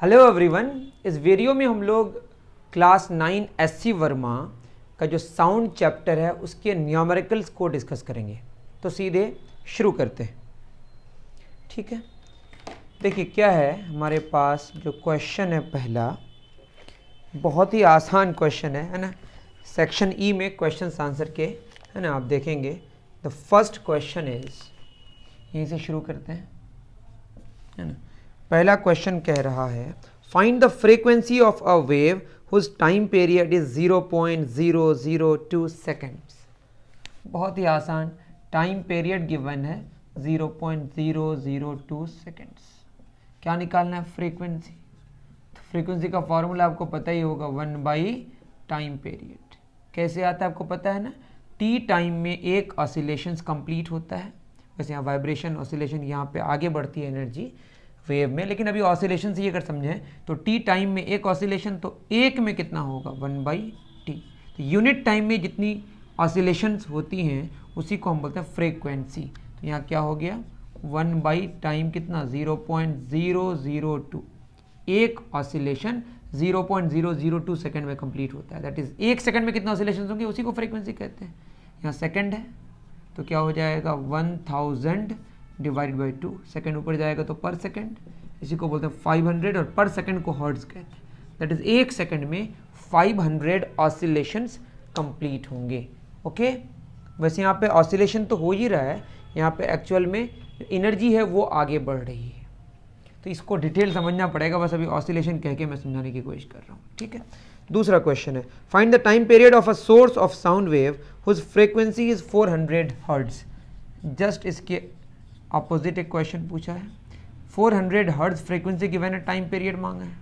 Hello everyone, इस video में हम लोग क्लास 9 एससी वर्मा का जो साउंड चैप्टर है उसके न्यूमेरिकल्स को डिस्कस करेंगे। तो सीधे शुरू करते हैं। ठीक है, देखिए क्या है हमारे पास जो क्वेश्चन है पहला, बहुत ही आसान क्वेश्चन है ना। सेक्शन ई में क्वेश्चन आंसर के है ना, आप देखेंगे। द फर्स्ट क्वेश्चन इज, यहीं से शुरू करते हैं है ना। पहला क्वेश्चन कह रहा है find the frequency of a wave whose time period is 0.002 seconds. बहुत ही आसान, टाइम पीरियड गिवन है 0.002 सेकेंड्स। क्या निकालना है? फ्रीक्वेंसी। तो फ्रीक्वेंसी का फॉर्मूला आपको पता ही होगा, 1 टाइम पीरियड। कैसे आता है आपको पता है ना। टी टाइम में एक ऑसिलेशंस कंप्लीट होता है। वैसे यहाँ वाइब्रेशन ऑसिलेशन यहाँ पे आगे बढ़ती है एनर्जी वेव में, लेकिन अभी ऑसिलेशन से ये अगर समझें तो टी टाइम में एक ऑसिलेशन, तो एक में कितना होगा? 1/t। तो यूनिट टाइम में जितनी ऑसिलेशंस होती हैं उसी को हम बोलते हैं फ्रीक्वेंसी। तो यहाँ क्या हो गया? 1 टाइम कितना? 0.002। एक ऑसिलेशन 0.002 सेकेंड में कंप्लीट होता है। दैट इज एक सेकेंड में कितने ऑसिलेशन होंगे उसी को फ्रीक्वेंसी कहते हैं। यहाँ सेकेंड है तो क्या हो जाएगा? 1000 डिवाइड बाई 2। सेकेंड ऊपर जाएगा तो पर सेकेंड, इसी को बोलते हैं 500, और पर सेकेंड को हर्ट्ज कहते हैं। दैट इज एक सेकेंड में 500 ऑसिलेशंस कंप्लीट होंगे। ओके, वैसे यहाँ पे ऑसिलेशन तो हो ही रहा है, यहाँ पे एक्चुअल में एनर्जी है वो आगे बढ़ रही है। तो इसको डिटेल समझना पड़ेगा, बस अभी ऑसिलेशन कह के मैं समझाने की कोशिश कर रहा हूँ। ठीक है, दूसरा क्वेश्चन है find the time period of a source of sound wave whose frequency is 400 hertz. Just इसके अपोजिट एक क्वेश्चन पूछा है, 400 हर्ट्ज फ्रीक्वेंसी गिवन है, टाइम पीरियड मांगा है।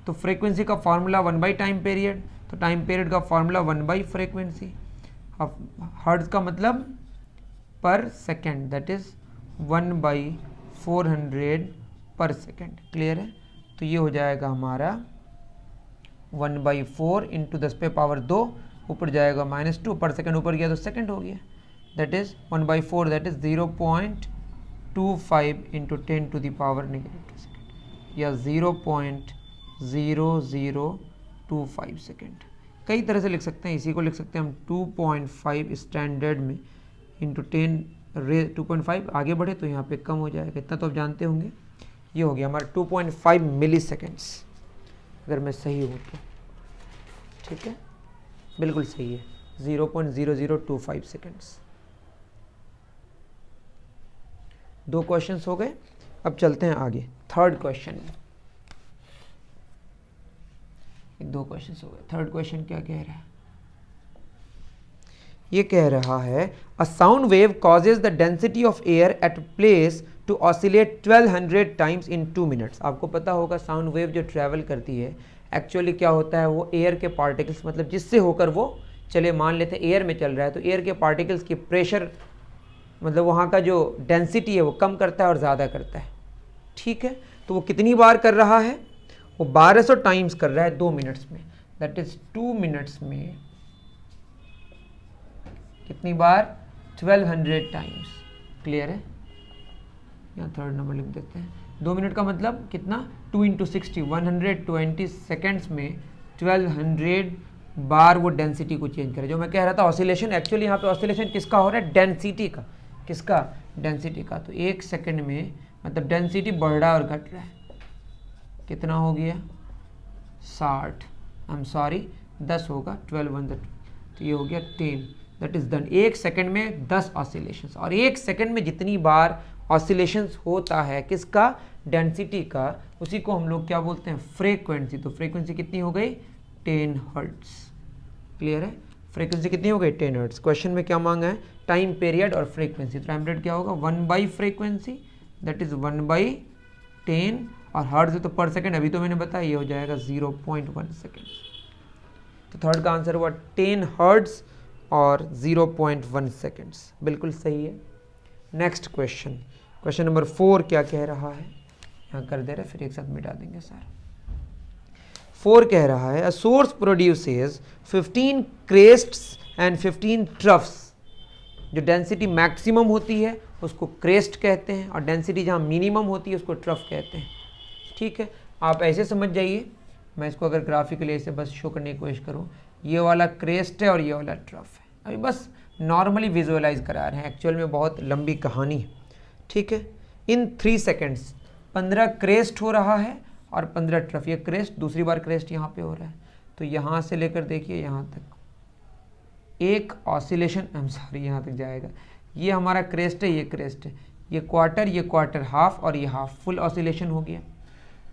तो फ्रीक्वेंसी का फॉर्मूला 1 टाइम पीरियड, तो टाइम पीरियड का फॉर्मूला 1 फ्रीक्वेंसी। अब हर्ट्ज का मतलब पर सेकेंड, दैट इज 1/400 पर सेकेंड। क्लियर है? तो ये हो जाएगा हमारा 1/4 इंटू 10⁻², ऊपर जाएगा -2, पर सेकेंड ऊपर गया तो सेकेंड हो गया। That is 1/4, that is 0.25 into 10⁻⁻2 second, या 0.0025 सेकेंड। कई तरह से लिख सकते हैं, इसी को लिख सकते हैं हम 2.5 स्टैंडर्ड में इंटू 2.5 आगे बढ़े तो यहाँ पे कम हो जाएगा, इतना तो आप जानते होंगे। ये हो गया हमारा 2.5 मिली सेकेंड्स, अगर मैं सही हूँ तो। ठीक है, बिल्कुल सही है, 0.0025 सेकेंड्स। दो क्वेश्चंस हो गए, अब चलते हैं आगे थर्ड क्वेश्चन में। दो क्वेश्चंस हो गए, थर्ड क्वेश्चन क्या कह रहा है? ये कह रहा है a sound wave causes the density of air at place to oscillate 1200 times in 2 minutes. आपको पता होगा साउंड वेव जो ट्रैवल करती है एक्चुअली क्या होता है, वो एयर के पार्टिकल्स, मतलब जिससे होकर वो चले, मान लेते हैं एयर में चल रहा है तो एयर के पार्टिकल्स की प्रेशर, मतलब वहाँ का जो डेंसिटी है वो कम करता है और ज़्यादा करता है। ठीक है, तो वो कितनी बार कर रहा है? वो 1200 टाइम्स कर रहा है 2 मिनट्स में। दैट इज 2 मिनट्स में कितनी बार? 1200 टाइम्स। क्लियर है? यहाँ थर्ड नंबर लिख देते हैं। 2 मिनट का मतलब कितना? 2 × 60, 120 सेकेंड्स में 1200 बार वो डेंसिटी को चेंज करे। जो मैं कह रहा था ऑसिलेशन, एक्चुअली यहाँ पे ऑसिलेशन किसका हो रहा है? डेंसिटी का। किसका? डेंसिटी का। तो एक सेकंड में मतलब डेंसिटी बढ़ रहा है और घट रहा है। कितना हो गया? 60, आई एम सॉरी 10 होगा, 12 1 2, तो ये हो गया 10। That is done. एक सेकंड में 10 ऑसिलेशंस, और एक सेकंड में जितनी बार ऑसिलेशंस होता है किसका? डेंसिटी का, उसी को हम लोग क्या बोलते हैं? फ्रीक्वेंसी। तो फ्रीक्वेंसी कितनी हो गई? 10 हर्ट्ज। क्लियर है? फ्रीक्वेंसी कितनी हो गई? 10 हर्ट्ज। क्वेश्चन में क्या मांगा है? टाइम पीरियड और फ्रीक्वेंसी। तो टाइम पीरियड क्या होगा? 1 फ्रीक्वेंसी, दैट इज 1/10, और हर्ट्ज तो पर सेकेंड, अभी तो मैंने बताया, ये हो जाएगा 0.1 सेकेंड। तो थर्ड का आंसर हुआ 10 हर्ट्ज और 0.1 सेकेंड्स। बिल्कुल सही है। नेक्स्ट क्वेश्चन, क्वेश्चन नंबर 4 क्या कह रहा है? यहाँ कर दे रहे, फिर एक साथ मिटा देंगे सर। 4 कह रहा है a source produces 15 crests and 15 troughs. जो डेंसिटी मैक्सिमम होती है उसको क्रेस्ट कहते हैं, और डेंसिटी जहाँ मिनिमम होती है उसको ट्रफ कहते हैं। ठीक है, आप ऐसे समझ जाइए, मैं इसको अगर ग्राफिकली ऐसे बस शो करने की कोशिश करूँ, ये वाला क्रेस्ट है और ये वाला ट्रफ है। अभी बस नॉर्मली विजुअलाइज करा रहे हैं, एक्चुअल में बहुत लंबी कहानी है, ठीक है। इन 3 सेकेंड्स 15 क्रेस्ट हो रहा है और 15 ट्रफ। ये क्रेस्ट, दूसरी बार क्रेस्ट यहाँ पे हो रहा है, तो यहाँ से लेकर देखिए यहाँ तक एक ऑसिलेशन, यहाँ तक जाएगा। ये हमारा क्रेस्ट है, ये क्रेस्ट है, ये क्वार्टर हाफ और ये हाफ, फुल ऑसिलेशन हो गया।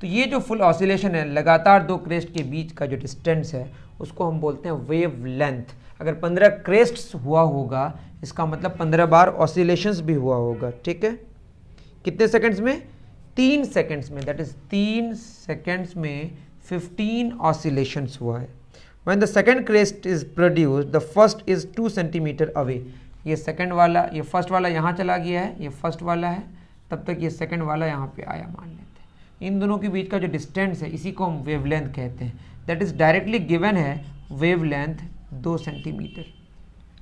तो ये जो फुल ऑसिलेशन है, लगातार 2 क्रेस्ट के बीच का जो डिस्टेंस है, उसको हम बोलते हैं वेव लेंथ। अगर 15 क्रेस्ट हुआ होगा, इसका मतलब 15 बार ऑसिलेशंस भी हुआ होगा, ठीक है। कितने सेकंड्स में? 3 सेकंड्स में, दैट इज 3 सेकंड्स में 15 ऑसिलेशंस हुआ है। When the second crest is produced, the first is 2 centimetre away. ये सेकंड वाला, ये फर्स्ट वाला यहाँ चला गया है, ये फर्स्ट वाला है, तब तक ये सेकंड वाला यहाँ पे आया, मान लेते हैं। इन दोनों के बीच का जो डिस्टेंस है, इसी को हम वेवलेंथ कहते हैं। दैट इज डायरेक्टली गिवन है, wavelength 2 centimetre.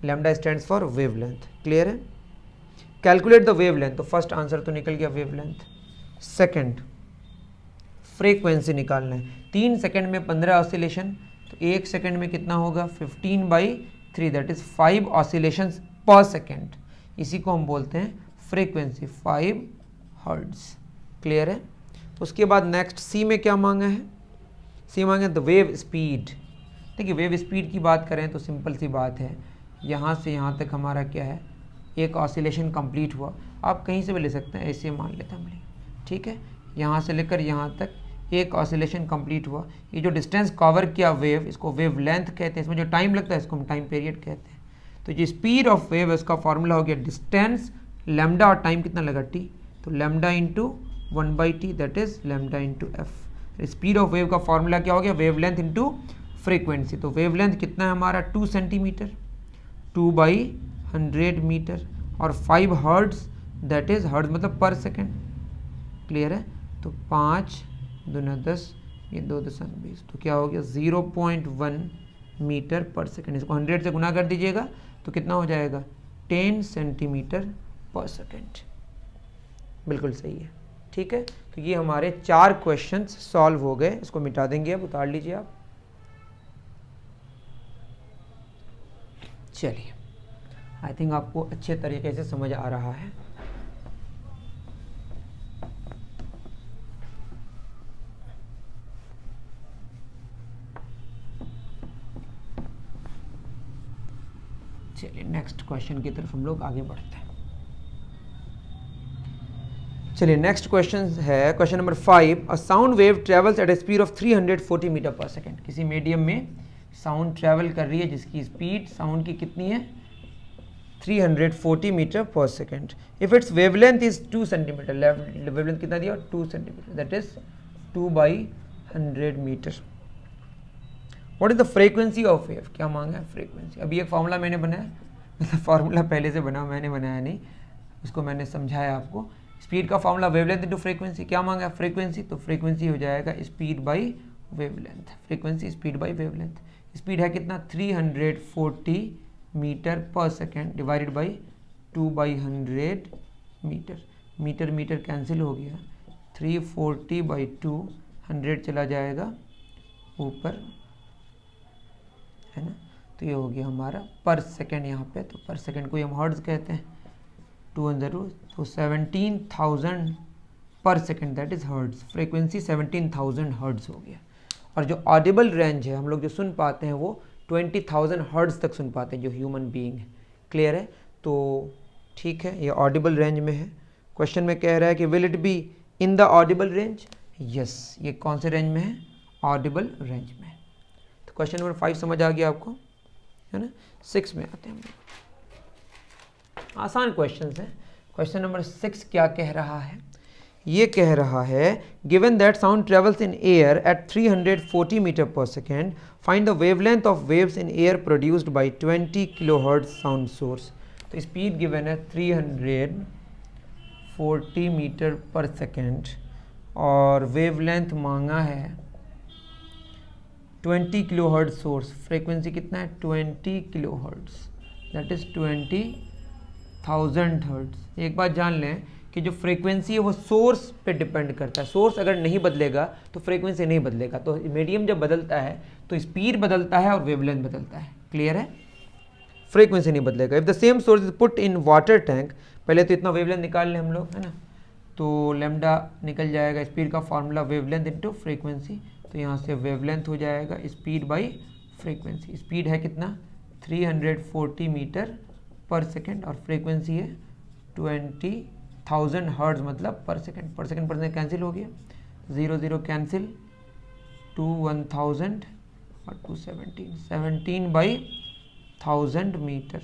Lambda stands for wavelength, clear है। कैलकुलेट द वेवलेंथ, तो फर्स्ट आंसर तो निकल गया वेवलेंथ। सेकंड, फ्रीक्वेंसी निकालना है। 3 सेकंड में 15 ऑसिलेशन, तो 1 सेकंड में कितना होगा? 15/3, दैट इज 5 ऑसिलेशंस पर सेकंड। इसी को हम बोलते हैं फ्रीक्वेंसी, 5 हर्ट्ज, क्लियर है। उसके बाद नेक्स्ट सी में क्या मांगा है? सी मांगा है द वेव स्पीड। देखिए वेव स्पीड की बात करें तो सिंपल सी बात है, यहाँ से यहाँ तक हमारा क्या है, एक ऑसिलेशन कंप्लीट हुआ। आप कहीं से भी ले सकते हैं, ऐसे मान लेते हैं हम, ठीक है। यहाँ से लेकर यहाँ तक एक ऑसिलेशन कंप्लीट हुआ। ये जो डिस्टेंस कवर किया वेव, इसको वेव लेंथ कहते हैं। इसमें जो टाइम लगता है, इसको हम टाइम पीरियड कहते हैं। तो जो स्पीड ऑफ वेव है, उसका फॉर्मूला हो गया डिस्टेंस, लैम्डा और टाइम कितना लगा? t, तो lambda into 1/t, that is lambda into F. Speed of wave का फॉर्मूला क्या हो गया? Wavelength into frequency. तो वेवलेंथ कितना है हमारा? 2 सेंटीमीटर, 2/100 मीटर, और 5 हर्ट्ज, दैट इज हर्ट्ज मतलब पर सेकेंड, क्लियर है। तो 5 दूना 10, ये 2.20, तो क्या हो गया? 0.1 मीटर पर सेकेंड। इसको 100 से गुना कर दीजिएगा तो कितना हो जाएगा? 10 सेंटीमीटर पर सेकेंड। बिल्कुल सही है, ठीक है। तो ये हमारे 4 क्वेश्चंस सॉल्व हो गए। इसको मिटा देंगे, अब उतार लीजिए आप। चलिए, आई थिंक आपको अच्छे तरीके से समझ आ रहा है। चलिए नेक्स्ट क्वेश्चन की तरफ हम लोग आगे बढ़ते हैं। चलिए नेक्स्ट क्वेश्चन है question number 5। A sound wave travels at a speed of 340 metre per second. किसी मीडियम में साउंड ट्रेवल कर रही है जिसकी स्पीड साउंड की कितनी है? 340 metre per second. If its wavelength is 2 centimetre, wavelength कितना दिया? 2 centimetre, that is 2/100 metre. What is the frequency of wave? क्या मांगा है? फ्रीक्वेंसी। अभी एक फार्मूला मैंने बनाया, मतलब फार्मूला पहले से बना, मैंने बनाया नहीं, उसको मैंने समझाया आपको। स्पीड का फार्मूला वेवलेंथ इनटू फ्रीक्वेंसी। क्या मांगा है? फ्रीक्वेंसी। तो फ्रीक्वेंसी हो जाएगा speed by wavelength. Frequency speed by wavelength. Speed है कितना? 340 metre per second divided by 2/100 metre. Metre metre cancel हो गया, 340/2, 100 चला जाएगा ऊपर, है ना। तो ये हो गया हमारा पर सेकेंड यहाँ पे। तो पर सेकेंड को हम हर्ट्ज कहते हैं, 2 0, तो 17,000 पर second, that is hertz. Frequency 17,000 hertz हो गया। और जो ऑडिबल रेंज है, हम लोग जो सुन पाते हैं वो 20,000 हर्ट्ज तक सुन पाते हैं जो ह्यूमन बीइंग है, क्लियर है। तो ठीक है, ये ऑडिबल रेंज में है। क्वेश्चन में कह रहा है कि will it be in the Audible range? Yes, ये कौन से रेंज में है? ऑडिबल रेंज में। तो क्वेश्चन नंबर 5 समझ आ गया आपको, है ना। 6 में आते हैं हम लोग। आसान क्वेश्चन है। क्वेश्चन नंबर 6 क्या कह रहा है? ये कह रहा है given that sound travels in air at 340 metre per second, find the wavelength of waves in air produced by 20 kilohertz sound source. तो स्पीड गिवन है 340 मीटर पर सेकेंड और वेवलेंथ मांगा है 20 किलोहर्ट्ज सोर्स। फ्रीक्वेंसी कितना है? 20 kilohertz, that is 20,000 hertz. एक बात जान लें कि जो फ्रीक्वेंसी है वो सोर्स पे डिपेंड करता है। सोर्स अगर नहीं बदलेगा तो फ्रीक्वेंसी नहीं बदलेगा। तो मीडियम जब बदलता है तो स्पीड बदलता है और वेवलेंथ बदलता है। क्लियर है? फ्रीक्वेंसी नहीं बदलेगा। If the same source is put in water tank, पहले तो इतना वेवलेंथ निकाल लें हम लोग, है ना। तो लैम्डा निकल जाएगा, स्पीड का फॉर्मूला वेवलेंथ इनटू फ्रीक्वेंसी। तो यहाँ से वेवलेंथ हो जाएगा स्पीड बाई फ्रीक्वेंसी। स्पीड है कितना? 340 मीटर पर सेकेंड और फ्रीक्वेंसी है 20,000 हर्ट्ज, मतलब पर सेकेंड। पर सेकेंड कैंसिल हो गया, 0 0 कैंसिल, 2 1000 और 2 17 बाई 1000 मीटर,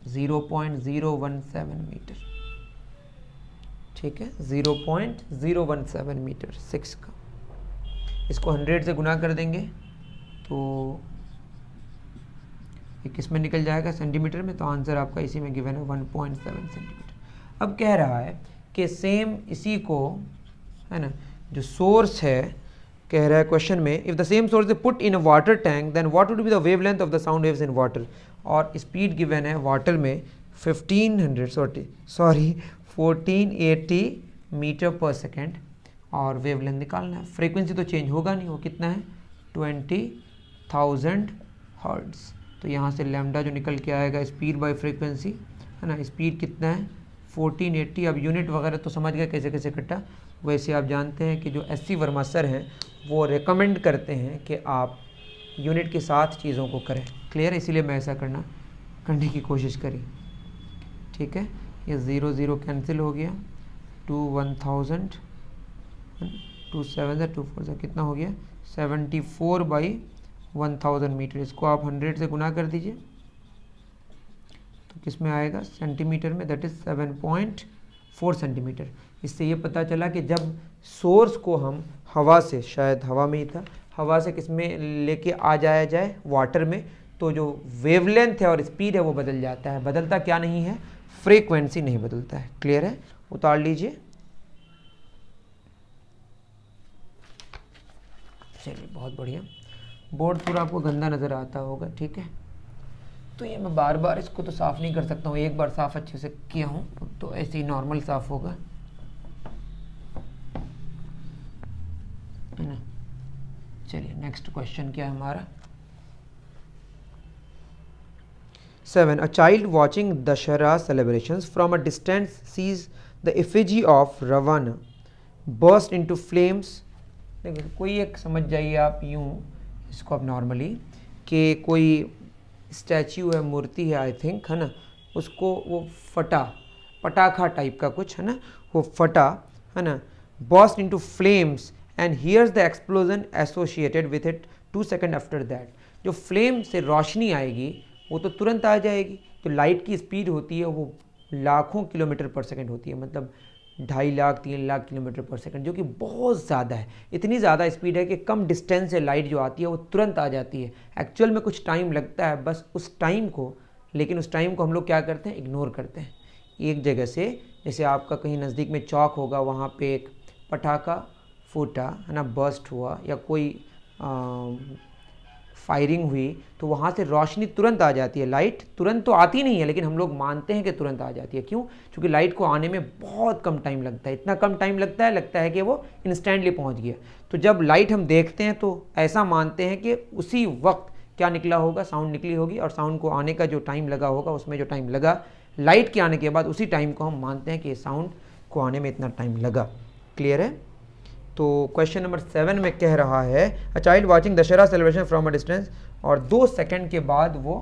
0.017 मीटर। ठीक है, 0.017 मीटर 6 का। इसको 100 से गुना कर देंगे तो ये किस में निकल जाएगा? सेंटीमीटर में। तो आंसर आपका इसी में गिवन है 1.7 सेंटीमीटर। अब कह रहा है कि सेम इसी को, है ना, जो सोर्स है, कह रहा है क्वेश्चन में, if the same source is put in a water tank then what would be the wavelength of the sound waves in water. और स्पीड गिवन है वाटर में 1480 मीटर पर सेकेंड और वेवलेंथ निकालना है। फ्रीक्वेंसी तो change होगा नहीं, वो कितना है? 20,000 हर्ट्ज। तो यहाँ से लैम्डा जो निकल के आएगा स्पीड बाय फ्रीक्वेंसी, है ना, स्पीड कितना है? 1480। अब यूनिट वगैरह तो समझ गए कैसे कैसे कटा। वैसे आप जानते हैं कि जो एस सी वर्मा सर हैं वो रेकमेंड करते हैं कि आप यूनिट के साथ चीज़ों को करें। क्लियर है? इसीलिए मैं ऐसा करने की कोशिश करी। ठीक है, ये 0 0 कैंसिल हो गया, 2 1000, 2 7 2 4 कितना हो गया? 74 बाई 1000 मीटर। इसको आप 100 से गुना कर दीजिए तो किस में आएगा? सेंटीमीटर में, दैट इज़ 7.4 सेंटीमीटर। इससे ये पता चला कि जब सोर्स को हम हवा से, शायद हवा में ही था, हवा से किस में लेके आ जाया जाए? वाटर में, तो जो वेवलेंथ है और स्पीड है वो बदल जाता है। बदलता क्या नहीं है? फ्रीक्वेंसी नहीं बदलता है। क्लियर है? उतार लीजिए। चलिए, बहुत बढ़िया। बोर्ड पूरा आपको गंदा नज़र आता होगा, ठीक है। तो ये मैं बार बार इसको तो साफ़ नहीं कर सकता हूँ, एक बार साफ़ अच्छे से किया हूँ तो ऐसे ही नॉर्मल साफ़ होगा, है ना। चलिए, नेक्स्ट क्वेश्चन क्या है हमारा? 7. A child watching Dashara celebrations from a distance sees the effigy of Ravana burst into flames. देखिए, कोई एक समझ जाइए आप यूँ इसको आप नॉर्मली, कि कोई स्टैच्यू है, मूर्ति है आई थिंक, है ना, उसको वो फटा, पटाखा टाइप का कुछ, है ना, वो फटा, है ना, burst into flames and hears the explosion associated with it 2 seconds after that. जो फ्लेम से रोशनी आएगी वो तो तुरंत आ जाएगी। तो लाइट की स्पीड होती है वो लाखों किलोमीटर पर सेकंड होती है, मतलब 2.5 लाख 3 लाख किलोमीटर पर सेकंड, जो कि बहुत ज़्यादा है। इतनी ज़्यादा स्पीड है कि कम डिस्टेंस से लाइट जो आती है वो तुरंत आ जाती है। एक्चुअल में कुछ टाइम लगता है, बस उस टाइम को, लेकिन उस टाइम को हम लोग क्या करते हैं? इग्नोर करते हैं। एक जगह से, जैसे आपका कहीं नज़दीक में चौक होगा, वहाँ पे एक पटाखा फूटा, है ना, बर्स्ट हुआ, या कोई फायरिंग हुई, तो वहाँ से रोशनी तुरंत आ जाती है। लाइट तुरंत तो आती नहीं है, लेकिन हम लोग मानते हैं कि तुरंत आ जाती है। क्यों? क्योंकि लाइट को आने में बहुत कम टाइम लगता है। इतना कम टाइम लगता है कि वो इंस्टेंटली पहुँच गया। तो जब लाइट हम देखते हैं तो ऐसा मानते हैं कि उसी वक्त क्या निकला होगा? साउंड निकली होगी, और साउंड को आने का जो टाइम लगा होगा, उसमें जो टाइम लगा लाइट के आने के बाद, उसी टाइम को हम मानते हैं कि साउंड को आने में इतना टाइम लगा। क्लियर है? तो क्वेश्चन नंबर 7 में कह रहा है, a child watching Dussehra celebration from a distance, और 2 सेकंड के बाद वो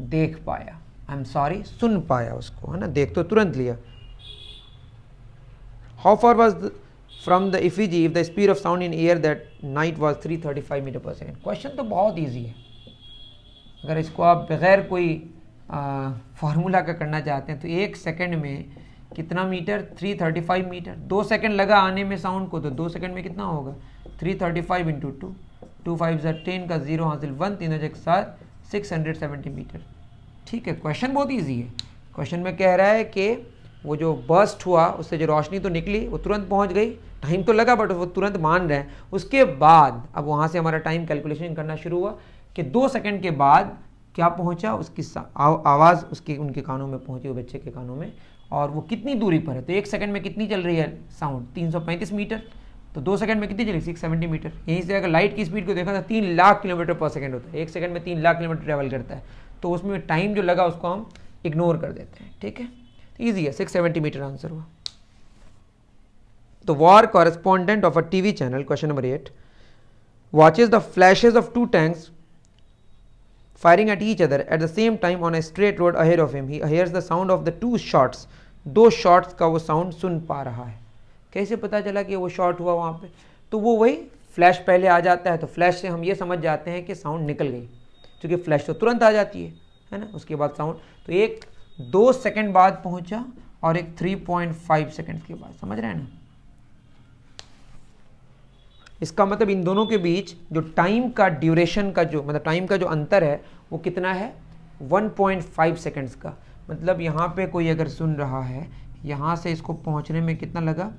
देख पाया, आई एम सॉरी, सुन पाया उसको, है ना, देख तो तुरंत लिया। How far was from the effigy if the speed of sound in air that night was 335 metre per second. Question तो बहुत ईजी है, अगर इसको आप बगैर कोई फार्मूला का करना चाहते हैं तो 1 सेकंड में कितना मीटर? 335 मीटर। 2 सेकंड लगा आने में साउंड को, तो 2 सेकंड में कितना होगा? 335 इंटू 2, 2 5 10 का 0 हासिल 1, 3 1 7, 670 मीटर। ठीक है, क्वेश्चन बहुत इजी है। क्वेश्चन में कह रहा है कि वो जो बर्स्ट हुआ उससे जो रोशनी तो निकली वो तुरंत पहुंच गई, टाइम तो लगा बट वो तुरंत मान रहे हैं। उसके बाद अब वहाँ से हमारा टाइम कैलकुलेशन करना शुरू हुआ कि 2 सेकंड के बाद क्या पहुंचा, उसकी आवाज़ उसके उनके कानों में पहुंची, वो बच्चे के कानों में, और वो कितनी दूरी पर है। तो 1 सेकंड में कितनी चल रही है साउंड, 335 मीटर, तो 2 सेकंड में कितनी चली, 670 मीटर। यहीं से अगर लाइट की स्पीड को देखा था 3 लाख किलोमीटर पर सेकंड होता है, 1 सेकंड में 3 लाख किलोमीटर ट्रेवल करता है, तो उसमें टाइम जो लगा उसको हम इग्नोर कर देते हैं, ठीक है। ईजी है, 670 मीटर आंसर हुआ। तो war correspondent of a TV channel, question number 8, watches the flashes of two tanks firing at each other at the same time on a straight road ahead of him. He hears the sound of the two shots. 2 shots का वो sound सुन पा रहा है। कैसे पता चला कि वो शॉट हुआ वहाँ पे, तो वो वही फ्लैश पहले आ जाता है, तो फ्लैश से हम ये समझ जाते हैं कि साउंड निकल गई, क्योंकि फ्लैश तो तुरंत आ जाती है ना, उसके बाद साउंड, तो एक 2 सेकंड बाद पहुँचा और एक 3.5 सेकंड के बाद, समझ रहे हैं ना। इसका मतलब इन दोनों के बीच जो टाइम का ड्यूरेशन का जो मतलब टाइम का जो अंतर है वो कितना है, 1.5 सेकंड्स का। मतलब यहाँ पे कोई अगर सुन रहा है, यहाँ से इसको पहुँचने में कितना लगा,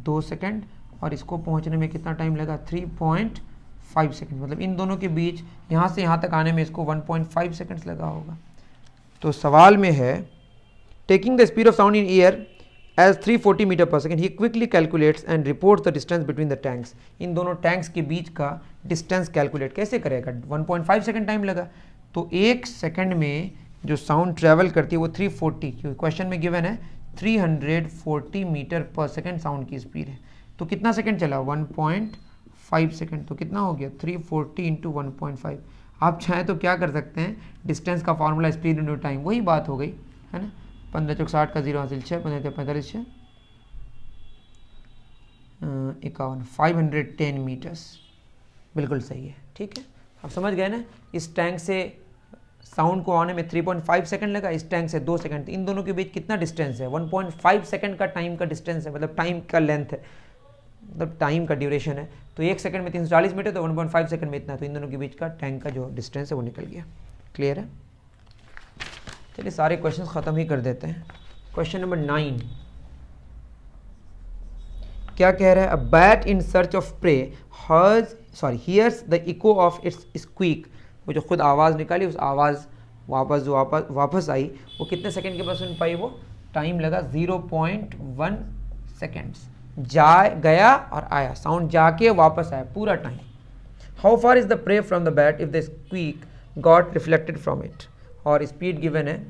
2 सेकंड, और इसको पहुँचने में कितना टाइम लगा, 3.5 सेकंड। मतलब इन दोनों के बीच यहाँ से यहाँ तक आने में इसको 1.5 सेकंड्स लगा होगा। तो सवाल में है, taking the speed of sound in air as 340 metre per second, he quickly calculates and reports the distance between the tanks. इन दोनों टैंक्स के बीच का डिस्टेंस कैलकुलेट कैसे करेगा, 1.5 सेकंड टाइम लगा, तो 1 सेकंड में जो साउंड ट्रेवल करती है वो 340, क्योंकि क्वेश्चन में गिवन है 340 मीटर पर सेकंड साउंड की स्पीड है, तो कितना सेकंड चला, 1.5 सेकंड, तो कितना हो गया 340 इंटू 1.5। आप चाहें तो क्या कर सकते हैं, डिस्टेंस का फॉर्मूला स्पीड इंटू टाइम, वही बात हो गई है ना। 15 चौक 60 का 0 हासिल 6, 15 45 6 51, 510 मीटर्स, बिल्कुल सही है, ठीक है। आप समझ गए ना, इस टैंक से साउंड को आने में 3.5 सेकंड लगा, इस टैंक से 2 सेकंड, इन दोनों के बीच कितना डिस्टेंस है, 1.5 सेकंड का टाइम का डिस्टेंस है, मतलब टाइम का लेंथ है, मतलब टाइम का ड्यूरेशन है। तो 1 सेकंड में 340 मीटर, तो 1.5 सेकंड में इतना, तो इन दोनों के बीच का टैंक का जो डिस्टेंस है वो निकल गया। क्लियर है। चलिए सारे क्वेश्चन ख़त्म ही कर देते हैं। क्वेश्चन नंबर 9 क्या कह रहा है, a bat in search of prey hears the echo of its squeak. वो जो खुद आवाज़ निकाली, उस आवाज़ वापस आई, वो कितने सेकंड के बाद सुन पाई, वो टाइम लगा 0.1 सेकेंड्स। गया और आया, साउंड जाके वापस आया, पूरा time. How far is the prey from the bat if the squeak got reflected from it, और स्पीड गिवन है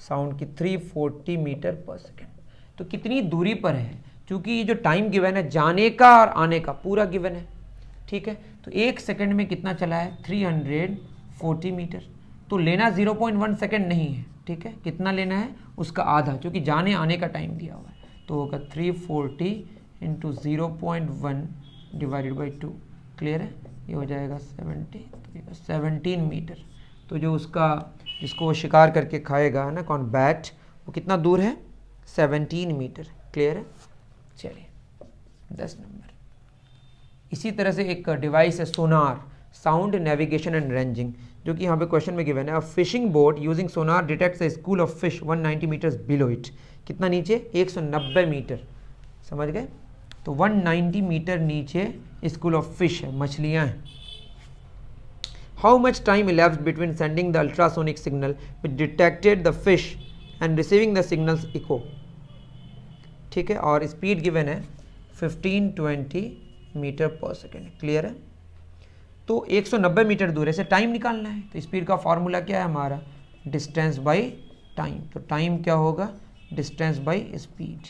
साउंड की 340 मीटर पर सेकेंड। तो कितनी दूरी पर है, क्योंकि ये जो टाइम गिवन है जाने का और आने का पूरा गिवन है, ठीक है। तो 1 सेकंड में कितना चला है, 340 मीटर। तो लेना 0.1 सेकंड नहीं है, ठीक है, कितना लेना है, उसका आधा, क्योंकि जाने आने का टाइम दिया हुआ है। तो होगा 340 इंटू 0.1 डिवाइडेड बाई 2। क्लियर है, ये हो जाएगा 17 मीटर। तो जो उसका जिसको वो शिकार करके खाएगा ना कौन, बैट, वो कितना दूर है, 17 मीटर। क्लियर है। चलिए 10 नंबर। इसी तरह से एक डिवाइस है sonar, sound navigation and ranging, जो कि यहाँ पे क्वेश्चन में गिवन है, a fishing boat using sonar detects a school of fish 190 metres below it. कितना नीचे, 190 मीटर, समझ गए। तो 190 मीटर नीचे स्कूल ऑफ फिश है, मछलियाँ हैं। How much time elapsed between sending the ultrasonic signal which detected the fish and receiving the signal's echo, ठीक है, और स्पीड गिवन है 1520 मीटर पर सेकेंड। क्लियर है। तो 190 मीटर दूर से टाइम निकालना है, तो स्पीड का फॉर्मूला क्या है हमारा, डिस्टेंस बाई टाइम। तो टाइम क्या होगा, डिस्टेंस बाई स्पीड।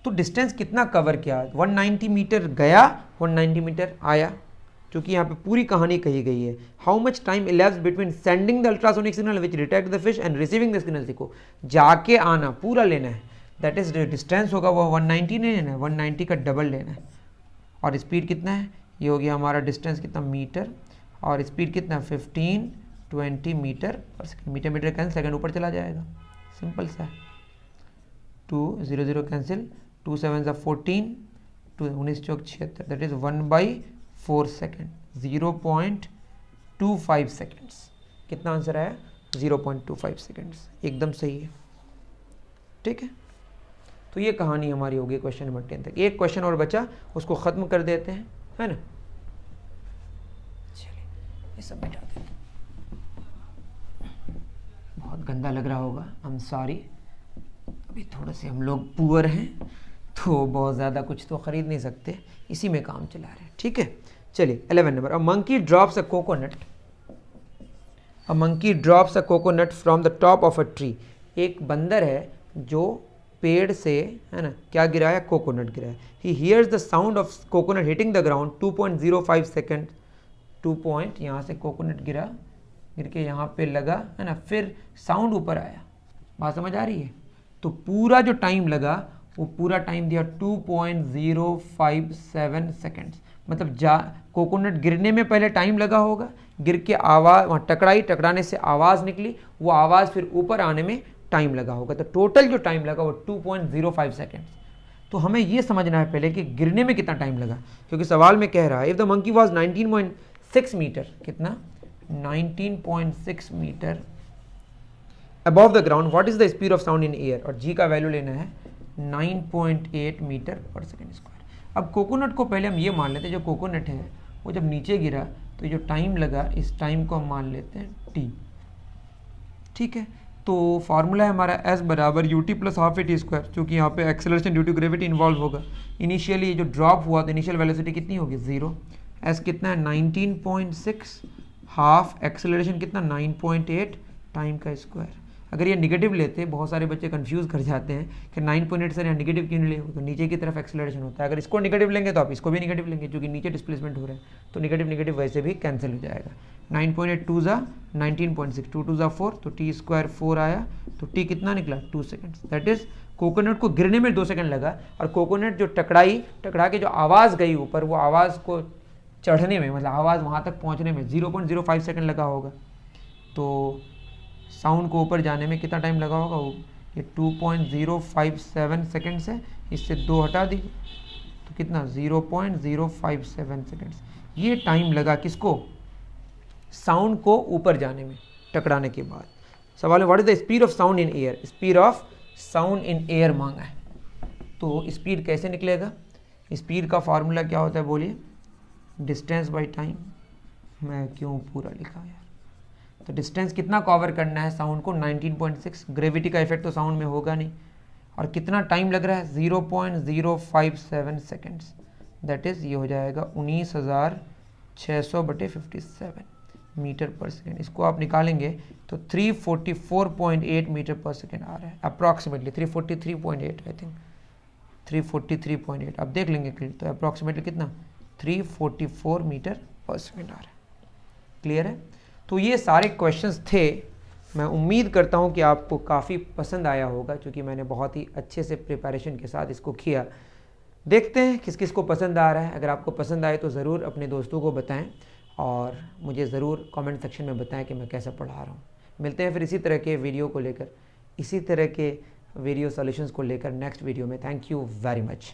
तो डिस्टेंस कितना कवर किया, 190 मीटर गया, 190 मीटर आया, क्योंकि यहाँ पे पूरी कहानी कही गई है। How much time ellipse between sending the ultrasonic signal which detect the fish and receiving the signal को, जाके आना पूरा लेना है, दैट इज डिस्टेंस होगा वो 190 नहीं लेना है, 190 का डबल लेना है। और स्पीड कितना है, ये हो गया हमारा डिस्टेंस कितना मीटर, और स्पीड कितना 1520 metre per second. Metre metre cancel, second ऊपर चला जाएगा, सिंपल सा है। 2 0 0 कैंसिल, 2 7 14, 2 19 चौक 76, दैट इज 1/4 सेकेंड, 0.25 सेकेंड्स। कितना आंसर आया, 0.25 सेकेंड्स, एकदम सही है, ठीक है। तो ये कहानी हमारी होगी क्वेश्चन नंबर 10 तक। एक क्वेश्चन और बचा, उसको ख़त्म कर देते हैं, है ना। चलिए ये सब मिटा देते हैं। बहुत गंदा लग रहा होगा, आई एम सॉरी, अभी थोड़े से हम लोग पुअर हैं तो बहुत ज़्यादा कुछ तो ख़रीद नहीं सकते, इसी में काम चला रहे हैं, ठीक है। चलिए 11 number, a monkey drops a coconut, a monkey drops a coconut from the top of a tree. एक बंदर है जो पेड़ से, है ना, क्या गिराया, कोकोनट गिराया। He hears the sound of coconut hitting the ground 2.05 second, 2 point, यहाँ से कोकोनट गिरा, गिर के यहाँ पे लगा, है ना, फिर साउंड ऊपर आया। बात समझ आ रही है? तो पूरा जो टाइम लगा वो पूरा टाइम दिया 2.057 सेकेंड्स। मतलब कोकोनट गिरने में पहले टाइम लगा होगा, गिर के आवाज़ वहाँ टकराई, टकराने से आवाज़ निकली, वो आवाज़ फिर ऊपर आने में टाइम लगा होगा। तो टोटल जो टाइम लगा वो 2.05 सेकेंड्स। तो हमें ये समझना है पहले कि गिरने में कितना टाइम लगा, क्योंकि सवाल में कह रहा है if the monkey was 19.6 metre, कितना, 19.6 metre above the ground, what is the speed of sound in air, और जी का वैल्यू लेना है 9.8 मीटर पर सेकेंड स्क्वायर। अब कोकोनट को पहले हम ये मान लेते हैं, जो कोकोनट है वो जब नीचे गिरा तो जो टाइम लगा, इस टाइम को हम मान लेते हैं टी, ठीक है। तो फार्मूला है हमारा एस बराबर u t plus half a t square, क्योंकि यहाँ पे acceleration due to gravity involve होगा। इनिशियली जो ड्रॉप हुआ तो इनिशियल वेलोसिटी कितनी होगी, 0। एस कितना है 19.6, हाफ एक्सेलरेशन कितना 9.8, टाइम का स्क्वायर। अगर ये निगेटिव लेते, बहुत सारे बच्चे कंफ्यूज कर जाते हैं कि 9.8 सर यहाँ निगेटिव क्यों नहीं ले, तो नीचे की तरफ एक्सेलरेशन होता है। अगर इसको निगेटिव लेंगे तो आप इसको भी निगेटिव लेंगे, क्योंकि नीचे डिस्प्लेसमेंट हो रहा है, तो निगेटिव निगेटिव वैसे भी कैंसिल हो जाएगा। 9.8 2 ज़ा 19.6, 2 2 ज़ा 4, तो टी स्क्वायर 4 आया, तो टी कितना निकला 2 सेकेंड्स। दैट इज कोकोनट को गिरने में 2 सेकंड लगा, और कोकोनट जो टकरा के जो आवाज़ गई ऊपर, वो आवाज़ को चढ़ने में, मतलब आवाज़ वहाँ तक पहुँचने में 0.05 सेकंड लगा होगा। तो साउंड को ऊपर जाने में कितना टाइम लगा होगा, वो ये 2.057 सेकेंड्स है, इससे 2 हटा दी तो कितना 0.057 सेकेंड्स। ये टाइम लगा किसको, साउंड को ऊपर जाने में टकराने के बाद। सवाल है what is the speed of sound in air, speed of sound in air मांगा है। तो स्पीड कैसे निकलेगा, स्पीड का फॉर्मूला क्या होता है बोलिए, डिस्टेंस बाई टाइम। मैं क्यों पूरा लिखा यार, तो डिस्टेंस कितना कवर करना है साउंड को, 19.6, ग्रेविटी का इफेक्ट तो साउंड में होगा नहीं, और कितना टाइम लग रहा है 0.057 सेकेंड्स। दैट इज़ ये हो जाएगा 19,600/57 मीटर पर सेकेंड। इसको आप निकालेंगे तो 344.8 मीटर पर सेकेंड आ रहा है अप्रॉक्सीमेटली, 343.8 आई थिंक, 343.8 आप देख लेंगे क्लियर, तो अप्रॉक्सीमेटली कितना 344 मीटर पर सेकेंड आ रहा है। क्लियर है? तो ये सारे क्वेश्चंस थे, मैं उम्मीद करता हूँ कि आपको काफ़ी पसंद आया होगा, क्योंकि मैंने बहुत ही अच्छे से प्रिपरेशन के साथ इसको किया। देखते हैं किस किस को पसंद आ रहा है। अगर आपको पसंद आए तो ज़रूर अपने दोस्तों को बताएं, और मुझे ज़रूर कमेंट सेक्शन में बताएं कि मैं कैसा पढ़ा रहा हूँ। मिलते हैं फिर इसी तरह के वीडियो को लेकर, इसी तरह के वीडियो सॉल्यूशंस को लेकर नेक्स्ट वीडियो में। Thank you very much.